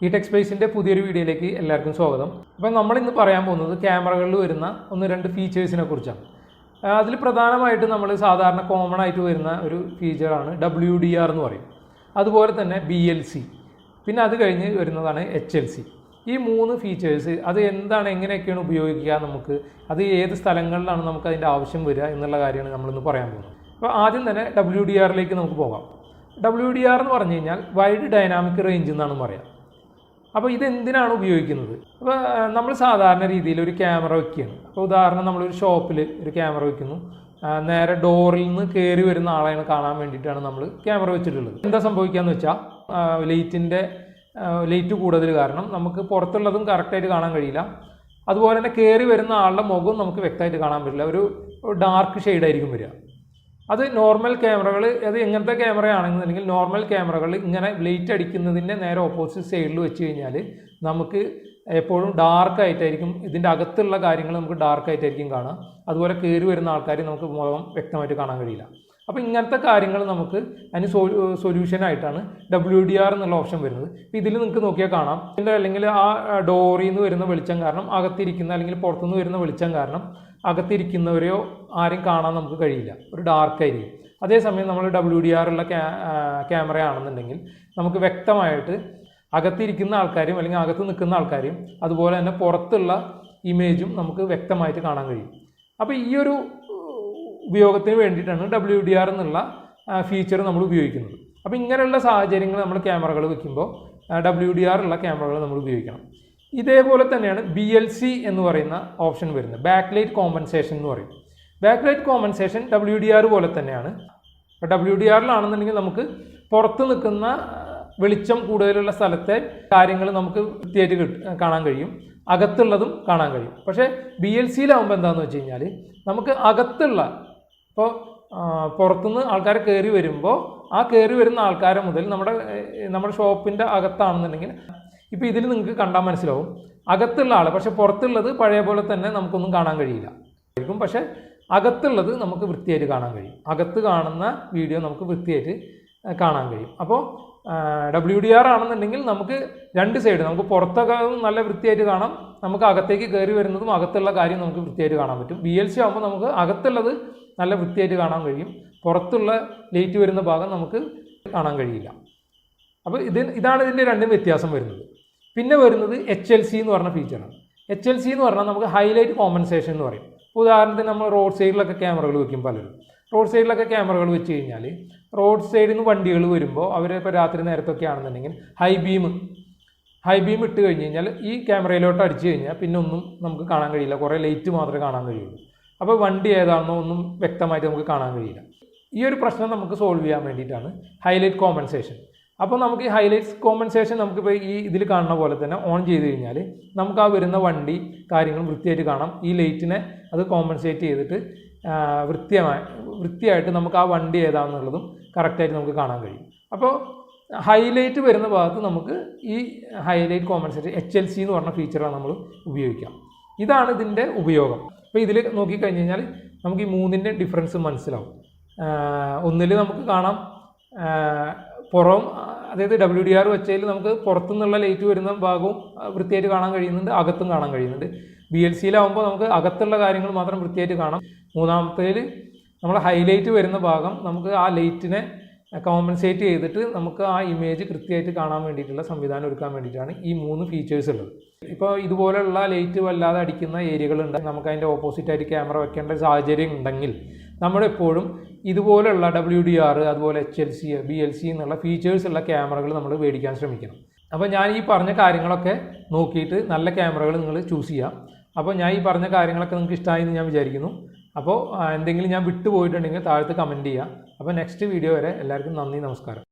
ഈ ടെക് സ്പേസിൻ്റെ പുതിയൊരു വീഡിയോയിലേക്ക് എല്ലാവർക്കും സ്വാഗതം. അപ്പോൾ നമ്മളിന്ന് പറയാൻ പോകുന്നത് ക്യാമറകളിൽ വരുന്ന ഒന്ന് രണ്ട് ഫീച്ചേഴ്സിനെ കുറിച്ചാണ്. അതിൽ പ്രധാനമായിട്ട് നമ്മൾ സാധാരണ കോമൺ ആയിട്ട് വരുന്ന ഒരു ഫീച്ചറാണ് WDR എന്ന് പറയും. അതുപോലെ തന്നെ BLC, പിന്നെ അത് കഴിഞ്ഞ് വരുന്നതാണ് HLC. ഈ മൂന്ന് ഫീച്ചേഴ്സ് അത് എന്താണ്, എങ്ങനെയൊക്കെയാണ് ഉപയോഗിക്കുക, നമുക്ക് അത് ഏത് സ്ഥലങ്ങളിലാണ് നമുക്ക് അതിൻ്റെ ആവശ്യം വരിക എന്നുള്ള കാര്യമാണ് നമ്മളിന്ന് പറയാൻ പോകുന്നത്. അപ്പോൾ ആദ്യം തന്നെ WDRലേക്ക് നമുക്ക് പോകാം. WDR എന്ന് പറഞ്ഞു കഴിഞ്ഞാൽ വൈഡ് ഡൈനാമിക് റേഞ്ച് എന്നാണ് പറയാം. അപ്പോൾ ഇതെന്തിനാണ് ഉപയോഗിക്കുന്നത്? അപ്പോൾ നമ്മൾ സാധാരണ രീതിയിൽ ഒരു ക്യാമറ വയ്ക്കുകയാണ്. അപ്പോൾ ഉദാഹരണം നമ്മളൊരു ഷോപ്പിൽ ഒരു ക്യാമറ വയ്ക്കുന്നു, നേരെ ഡോറിൽ നിന്ന് കയറി വരുന്ന ആളെയാണ് കാണാൻ വേണ്ടിയിട്ടാണ് നമ്മൾ ക്യാമറ വെച്ചിട്ടുള്ളത്. എന്താ സംഭവിക്കുകയെന്ന് വെച്ചാൽ ലൈറ്റ് കൂടുതൽ കാരണം നമുക്ക് പുറത്തുള്ളതും കറക്റ്റായിട്ട് കാണാൻ കഴിയില്ല. അതുപോലെ തന്നെ കയറി വരുന്ന ആളുടെ മുഖവും നമുക്ക് വ്യക്തമായിട്ട് കാണാൻ പറ്റില്ല, ഒരു ഡാർക്ക് ഷെയ്ഡായിരിക്കും വരിക. അത് നോർമൽ ക്യാമറകൾ, അത് എങ്ങനത്തെ ക്യാമറയാണെന്നുണ്ടെങ്കിൽ നോർമൽ ക്യാമറകൾ ഇങ്ങനെ ലൈറ്റ് അടിക്കുന്നതിൻ്റെ നേരെ ഓപ്പോസിറ്റ് സൈഡിൽ വെച്ച് കഴിഞ്ഞാൽ നമുക്ക് എപ്പോഴും ഡാർക്കായിട്ടായിരിക്കും, ഇതിൻ്റെ അകത്തുള്ള കാര്യങ്ങൾ നമുക്ക് ഡാർക്കായിട്ടായിരിക്കും കാണാം. അതുപോലെ കയറി വരുന്ന ആൾക്കാർ നമുക്ക് മുഖം വ്യക്തമായിട്ട് കാണാൻ കഴിയില്ല. അപ്പോൾ ഇങ്ങനത്തെ കാര്യങ്ങൾ നമുക്ക് അതിന് സൊല്യൂഷനായിട്ടാണ് WDR എന്നുള്ള ഓപ്ഷൻ വരുന്നത്. ഇപ്പോൾ ഇതിൽ നിങ്ങൾക്ക് നോക്കിയാൽ കാണാം, അല്ലെങ്കിൽ ആ ഡോറിൽ നിന്ന് വരുന്ന വെളിച്ചം കാരണം അകത്തിരിക്കുന്ന, അല്ലെങ്കിൽ പുറത്തുനിന്ന് വരുന്ന വെളിച്ചം കാരണം അകത്തിരിക്കുന്നവരെയോ ആരും കാണാൻ നമുക്ക് കഴിയില്ല, ഒരു ഡാർക്കായിരിക്കും. അതേസമയം നമ്മൾ WDR ഉള്ള ക്യാമറയാണെന്നുണ്ടെങ്കിൽ നമുക്ക് വ്യക്തമായിട്ട് അകത്തിരിക്കുന്ന ആൾക്കാരും അല്ലെങ്കിൽ അകത്ത് നിൽക്കുന്ന ആൾക്കാരും അതുപോലെ തന്നെ പുറത്തുള്ള ഇമേജും നമുക്ക് വ്യക്തമായിട്ട് കാണാൻ കഴിയും. അപ്പോൾ ഈ ഒരു ഉപയോഗത്തിന് വേണ്ടിയിട്ടാണ് WDR എന്നുള്ള ഫീച്ചർ നമ്മൾ ഉപയോഗിക്കുന്നത്. അപ്പോൾ ഇങ്ങനെയുള്ള സാഹചര്യങ്ങൾ നമ്മൾ ക്യാമറകൾ വയ്ക്കുമ്പോൾ WDR ഉള്ള ക്യാമറകൾ നമ്മൾ ഉപയോഗിക്കണം. ഇതേപോലെ തന്നെയാണ് BLC എന്ന് പറയുന്ന ഓപ്ഷൻ വരുന്നത്, ബാക്ക്ലൈറ്റ് കോമ്പൻസേഷൻ എന്ന് പറയും. ബാക്ക്ലൈറ്റ് കോമ്പൻസേഷൻ WDR പോലെ തന്നെയാണ്. അപ്പോൾ WDRലാണെന്നുണ്ടെങ്കിൽ നമുക്ക് പുറത്ത് നിൽക്കുന്ന വെളിച്ചം കൂടുതലുള്ള സ്ഥലത്തെ കാര്യങ്ങൾ നമുക്ക് വൃത്തിയായിട്ട് കാണാൻ കഴിയും, അകത്തുള്ളതും കാണാൻ കഴിയും. പക്ഷേ BLCയിലാവുമ്പോൾ എന്താണെന്ന് വെച്ച് കഴിഞ്ഞാൽ നമുക്ക് അകത്തുള്ള, ഇപ്പോൾ പുറത്തുനിന്ന് ആൾക്കാർ കയറി വരുമ്പോൾ ആ കയറി വരുന്ന ആൾക്കാരെ മുതൽ നമ്മുടെ ഷോപ്പിൻ്റെ അകത്താണെന്നുണ്ടെങ്കിൽ ഇപ്പോൾ ഇതിൽ നിങ്ങൾക്ക് കണ്ടാൽ മനസ്സിലാവും അകത്തുള്ള ആൾ, പക്ഷേ പുറത്തുള്ളത് പഴയ പോലെ തന്നെ നമുക്കൊന്നും കാണാൻ കഴിയില്ല. പക്ഷേ അകത്തുള്ളത് നമുക്ക് വൃത്തിയായിട്ട് കാണാൻ കഴിയും, അകത്ത് കാണുന്ന വീഡിയോ നമുക്ക് വൃത്തിയായിട്ട് കാണാൻ കഴിയും. അപ്പോൾ WDR ആണെന്നുണ്ടെങ്കിൽ നമുക്ക് രണ്ട് സൈഡ്, നമുക്ക് പുറത്തൊക്കെ നല്ല വൃത്തിയായിട്ട് കാണാം, നമുക്ക് അകത്തേക്ക് കയറി വരുന്നതും അകത്തുള്ള കാര്യം നമുക്ക് വൃത്തിയായിട്ട് കാണാൻ പറ്റും. BLC ആകുമ്പോൾ നമുക്ക് അകത്തുള്ളത് നല്ല വൃത്തിയായിട്ട് കാണാൻ കഴിയും, പുറത്തുള്ള ലൈറ്റ് വരുന്ന ഭാഗം നമുക്ക് കാണാൻ കഴിയില്ല. അപ്പോൾ ഇതാണ് ഇതിൻ്റെ രണ്ടും വ്യത്യാസം വരുന്നത്. പിന്നെ വരുന്നത് HLC എന്ന് പറഞ്ഞ ഫീച്ചറാണ്. HLC എന്ന് പറഞ്ഞാൽ നമുക്ക് ഹൈലൈറ്റ് കോമ്പൻസേഷൻ എന്ന് പറയും. ഉദാഹരണത്തിന് നമ്മൾ റോഡ് സൈഡിലൊക്കെ ക്യാമറകൾ വയ്ക്കും. പലരും റോഡ് സൈഡിലൊക്കെ ക്യാമറകൾ വെച്ച് കഴിഞ്ഞാൽ റോഡ് സൈഡിൽ നിന്ന് വണ്ടികൾ വരുമ്പോൾ അവരിപ്പോൾ രാത്രി നേരത്തൊക്കെ ആണെന്നുണ്ടെങ്കിൽ ഹൈ ബീം ഇട്ട് കഴിഞ്ഞ് കഴിഞ്ഞാൽ ഈ ക്യാമറയിലോട്ട് അടിച്ചു കഴിഞ്ഞാൽ പിന്നെ ഒന്നും നമുക്ക് കാണാൻ കഴിയില്ല, കുറേ ലൈറ്റ് മാത്രമേ കാണാൻ കഴിയുള്ളൂ. അപ്പോൾ വണ്ടി ഏതാണെന്നോ ഒന്നും വ്യക്തമായിട്ട് നമുക്ക് കാണാൻ കഴിയില്ല. ഈ ഒരു പ്രശ്നം നമുക്ക് സോൾവ് ചെയ്യാൻ വേണ്ടിയിട്ടാണ് ഹൈലൈറ്റ് കോമ്പൻസേഷൻ. അപ്പോൾ നമുക്ക് ഈ ഹൈലൈറ്റ്സ് കോമ്പൻസേഷൻ നമുക്കിപ്പോൾ ഈ ഇതിൽ കാണുന്ന പോലെ തന്നെ ഓൺ ചെയ്ത് കഴിഞ്ഞാൽ നമുക്ക് ആ വരുന്ന വണ്ടി കാര്യങ്ങൾ വൃത്തിയായിട്ട് കാണാം. ഈ ലൈറ്റിനെ അത് കോമ്പൻസേറ്റ് ചെയ്തിട്ട് വൃത്തിയായിട്ട് നമുക്ക് ആ വണ്ടി ഏതാണെന്നുള്ളതും കറക്റ്റായിട്ട് നമുക്ക് കാണാൻ കഴിയും. അപ്പോൾ ഹൈലൈറ്റ് വരുന്ന ഭാഗത്ത് നമുക്ക് ഈ ഹൈലൈറ്റ് കോമ്പൻസേഷൻ HLC എന്ന് പറഞ്ഞ ഫീച്ചറാണ് നമ്മൾ ഉപയോഗിക്കാം. ഇതാണ് ഇതിൻ്റെ ഉപയോഗം. അപ്പോൾ ഇതിൽ നോക്കിക്കഴിഞ്ഞ് കഴിഞ്ഞാൽ നമുക്ക് ഈ മൂന്നിൻ്റെ ഡിഫറൻസ് മനസ്സിലാവും. ഒന്നിൽ നമുക്ക് കാണാം പുറം, അതായത് WDR വെച്ചതിൽ നമുക്ക് പുറത്തുനിന്നുള്ള ലൈറ്റ് വരുന്ന ഭാഗവും വൃത്തിയായിട്ട് കാണാൻ കഴിയുന്നുണ്ട്, അകത്തും കാണാൻ കഴിയുന്നുണ്ട്. BLCയിലാവുമ്പോൾ നമുക്ക് അകത്തുള്ള കാര്യങ്ങൾ മാത്രം വൃത്തിയായിട്ട് കാണാം. മൂന്നാമത്തേൽ നമ്മൾ ഹൈലൈറ്റ് വരുന്ന ഭാഗം നമുക്ക് ആ ലൈറ്റിനെ കോമ്പൻസേറ്റ് ചെയ്തിട്ട് നമുക്ക് ആ ഇമേജ് കൃത്യമായിട്ട് കാണാൻ വേണ്ടിയിട്ടുള്ള സംവിധാനം ഒരുക്കാൻ വേണ്ടിയിട്ടാണ് ഈ മൂന്ന് ഫീച്ചേഴ്സ് ഉള്ളത്. ഇപ്പോൾ ഇതുപോലെയുള്ള ലൈറ്റ് വല്ലാതെ അടിക്കുന്ന ഏരിയകളുണ്ട്, നമുക്ക് അതിൻ്റെ ഓപ്പോസിറ്റായിട്ട് ക്യാമറ വെക്കേണ്ട സാഹചര്യം ഉണ്ടെങ്കിൽ നമ്മളെപ്പോഴും ഇതുപോലെയുള്ള WDR അതുപോലെ HLC BLC എന്നുള്ള ഫീച്ചേഴ്സ് ഉള്ള ക്യാമറകൾ നമ്മൾ മേടിക്കാൻ ശ്രമിക്കണം. അപ്പോൾ ഞാൻ ഈ പറഞ്ഞ കാര്യങ്ങളൊക്കെ നോക്കിയിട്ട് നല്ല ക്യാമറകൾ നിങ്ങൾ ചൂസ് ചെയ്യാം. അപ്പോൾ ഞാൻ ഈ പറഞ്ഞ കാര്യങ്ങളൊക്കെ നിങ്ങൾക്ക് ഇഷ്ടമായി എന്ന് ഞാൻ വിചാരിക്കുന്നു. അപ്പോൾ എന്തെങ്കിലും ഞാൻ വിട്ടുപോയിട്ടുണ്ടെങ്കിൽ താഴത്ത് കമൻറ്റ് ചെയ്യുക. അപ്പോൾ നെക്സ്റ്റ് വീഡിയോ വരെ എല്ലാവർക്കും നന്ദി, നമസ്കാരം.